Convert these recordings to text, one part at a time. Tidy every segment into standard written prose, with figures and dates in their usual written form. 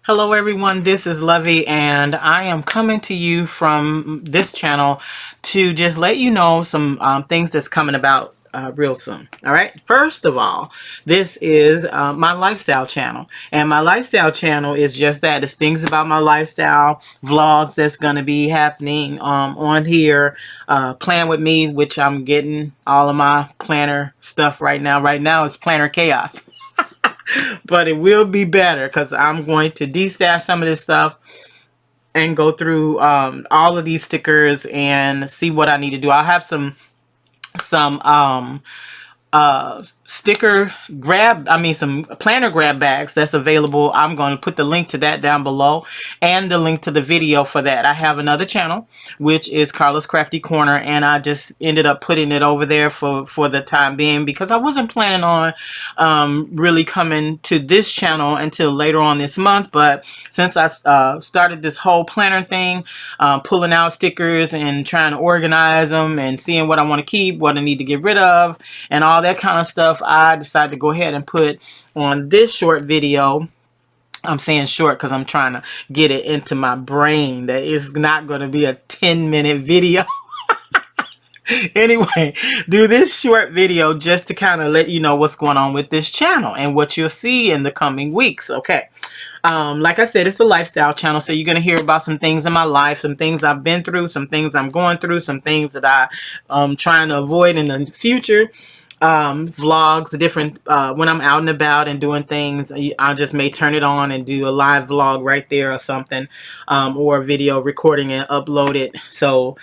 Hello everyone, this is Lovey and I am coming to you from this channel to just let you know some things that's coming about real soon. All right, first of all, this is my lifestyle channel, and my lifestyle channel is just that. It's things about my lifestyle, vlogs that's going to be happening on here. Plan with me, which I'm getting all of my planner stuff right now. Right now it's planner chaos. But it will be better because I'm going to destash some of this stuff and go through all of these stickers and see what I need to do. I'll have some sticker grab, some planner grab bags that's available. I'm going to put the link to that down below and the link to the video for that. I have another channel, which is Carla's Crafty Corner, and I just ended up putting it over there for the time being because I wasn't planning on really coming to this channel until later on this month. But since I started this whole planner thing, pulling out stickers and trying to organize them and seeing what I want to keep, what I need to get rid of, and all that kind of stuff, I decided to go ahead and put on this short video. I'm saying short because I'm trying to get it into my brain that it's not going to be a 10-minute video. Anyway, do this short video just to kind of let you know what's going on with this channel and what you'll see in the coming weeks. Okay. Like I said, it's a lifestyle channel, so you're going to hear about some things in my life, some things I've been through, some things I'm going through, some things that I'm trying to avoid in the future. Vlogs, different when I'm out and about and doing things, I just may turn it on and do a live vlog right there or something, or a video recording and upload it. So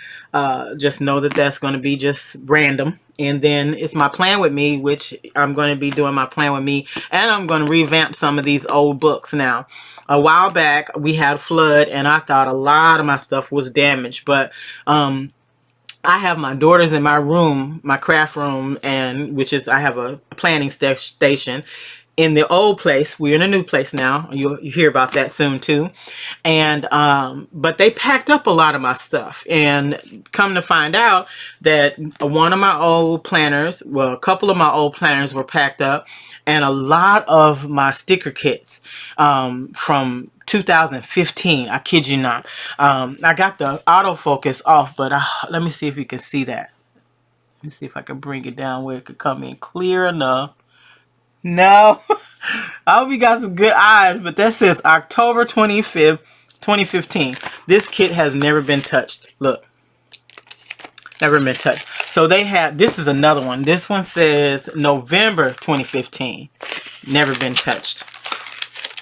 just know that that's going to be just random. And then it's my plan with me, which I'm going to be doing my plan with me, and I'm going to revamp some of these old books. Now, a while back we had a flood and I thought a lot of my stuff was damaged, but I have my daughters in my room, my craft room, and which is I have a planning station in the old place. We're in a new place now. You'll hear about that soon too. And but they packed up a lot of my stuff, and come to find out that one of my old planners, well, a couple of my old planners were packed up, and a lot of my sticker kits from 2015. I kid you not. I got the autofocus off, but let me see if you can see that. Let me see if I can bring it down where it could come in clear enough. No. I hope you got some good eyes, but that says October 25th, 2015. This kit has never been touched. Look. Never been touched. So they have, this is another one. This one says November 2015. Never been touched.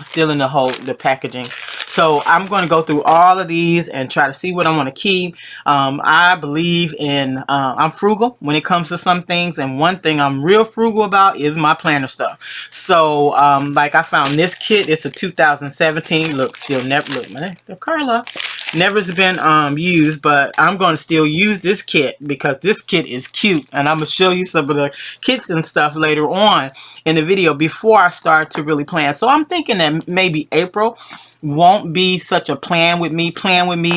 Still in the packaging. So I'm going to go through all of these and try to see what I want to keep. I believe in, I'm frugal when it comes to some things, and one thing I'm real frugal about is my planner stuff. So like I found this kit. It's a 2017. Look, still never, look, man, Carla. Never's been used, but I'm going to still use this kit because this kit is cute, and I'm going to show you some of the kits and stuff later on in the video before I start to really plan. So I'm thinking that maybe April won't be such a plan with me,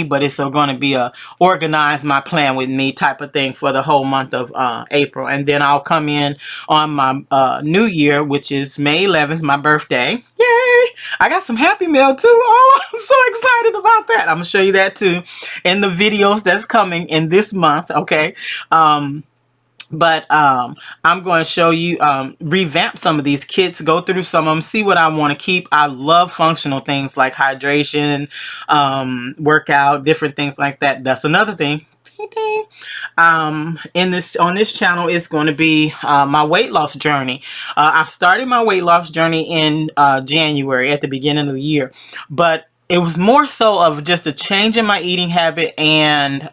but it's going to be a organize my plan with me type of thing for the whole month of April. And then I'll come in on my new year, which is May 11th, my birthday. Yay! I got some Happy Mail too. Oh, I'm so excited about that. I'm going to show you that too in the videos that's coming in this month. Okay. But I'm going to show you, revamp some of these kits, go through some of them, see what I want to keep. I love functional things like hydration, workout, different things like that. That's another thing. On this channel is going to be my weight loss journey. I've started my weight loss journey in January at the beginning of the year, but it was more so of just a change in my eating habit and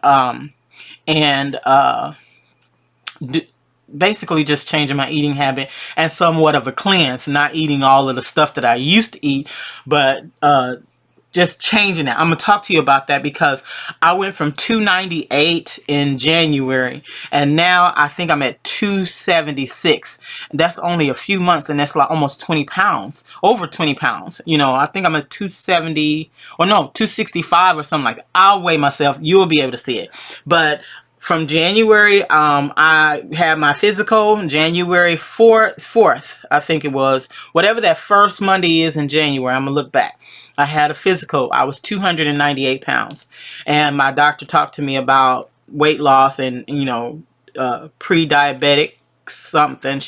basically just changing my eating habit and somewhat of a cleanse, not eating all of the stuff that I used to eat, but just changing it. I'm going to talk to you about that because I went from 298 in January, and now I think I'm at 276. That's only a few months, and that's like almost 20 pounds, over 20 pounds. You know, I think I'm at 270, or no, 265 or something like that. I'll weigh myself. You'll be able to see it. But from January, I had my physical January 4th, I think it was. Whatever that first Monday is in January, I'm going to look back. I had a physical. I was 298 pounds. And my doctor talked to me about weight loss and, you know, pre-diabetic something.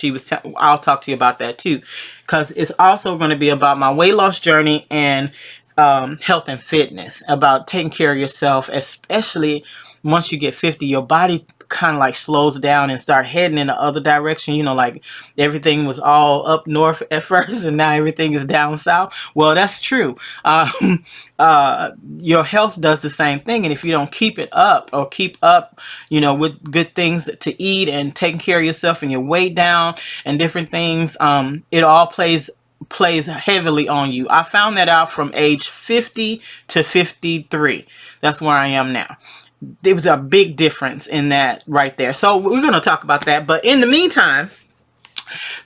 I'll talk to you about that too. Because it's also going to be about my weight loss journey and health and fitness, about taking care of yourself, especially once you get 50, your body kind of like slows down and start heading in the other direction. You know, like everything was all up north at first and now everything is down south. Well, that's true. Your health does the same thing. And if you don't keep it up, or keep up, you know, with good things to eat and taking care of yourself and your weight down and different things, it all plays heavily on you. I found that out from age 50 to 53. That's where I am now. There was a big difference in that right there. So we're going to talk about that. But in the meantime,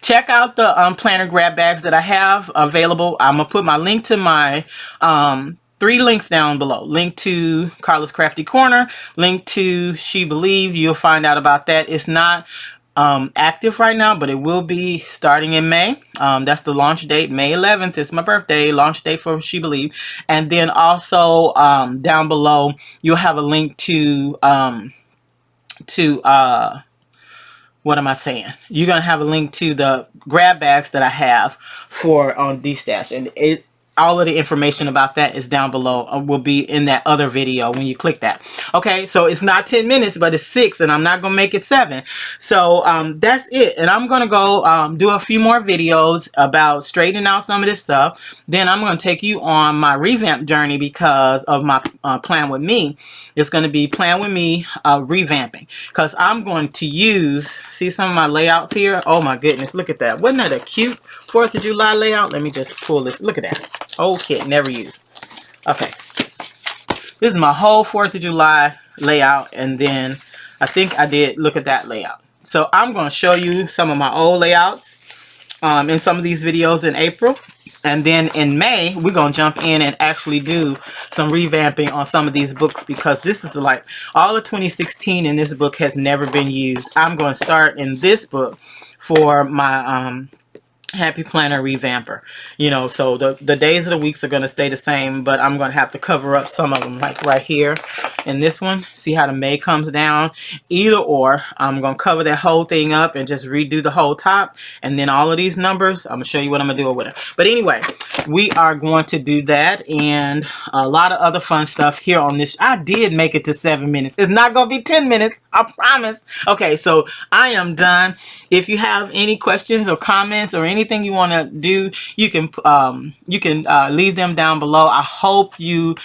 check out the planner grab bags that I have available. I'm going to put my link to my 3 links down below. Link to Carla's Crafty Corner. Link to She Believe. You'll find out about that. It's not active right now, but it will be starting in May. That's the launch date. May 11th is my birthday. Launch date for She Believe. And then also down below you'll have a link to what am I saying? You're gonna have a link to the grab bags that I have for on D-Stash, and all of the information about that is down below. Will be in that other video when you click that. Okay, so it's not 10 minutes, but it's 6, and I'm not gonna make it 7. So that's it. And I'm gonna go do a few more videos about straightening out some of this stuff. Then I'm gonna take you on my revamp journey because of my plan with me. It's gonna be plan with me revamping, because I'm going to use, see some of my layouts here. Oh my goodness, look at that. Wasn't that a cute 4th of July layout? Let me just pull this. Look at that. Whole kit, never used. Okay. This is my whole 4th of July layout. And then I think I did look at that layout. So I'm going to show you some of my old layouts in some of these videos in April. And then in May, we're going to jump in and actually do some revamping on some of these books, because this is like all of 2016 in this book has never been used. I'm going to start in this book for my Happy Planner Revamper. You know, so the days of the weeks are going to stay the same, but I'm going to have to cover up some of them, like right here in this one. See how the May comes down? Either or, I'm going to cover that whole thing up and just redo the whole top. And then all of these numbers, I'm going to show you what I'm going to do with it. But anyway, we are going to do that and a lot of other fun stuff here on this. I did make it to 7 minutes. It's not going to be 10 minutes. I promise. Okay, so I am done. If you have any questions or comments or anything you want to do, you can leave them down below. I hope you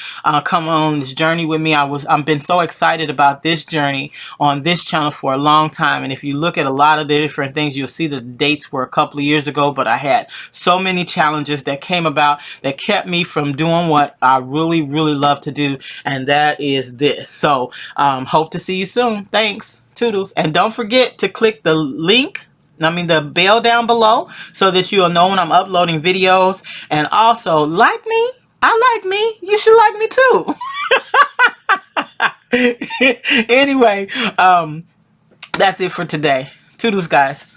come on this journey with me. I've been so excited about this journey on this channel for a long time. And if you look at a lot of the different things, you'll see the dates were a couple of years ago, but I had so many challenges that came about that kept me from doing what I really, really love to do. And that is this. So hope to see you soon. Thanks. Toodles. And don't forget to click the link, the bell down below, so that you'll know when I'm uploading videos. And also, like me. I like me. You should like me too. Anyway, that's it for today. Toodles, guys.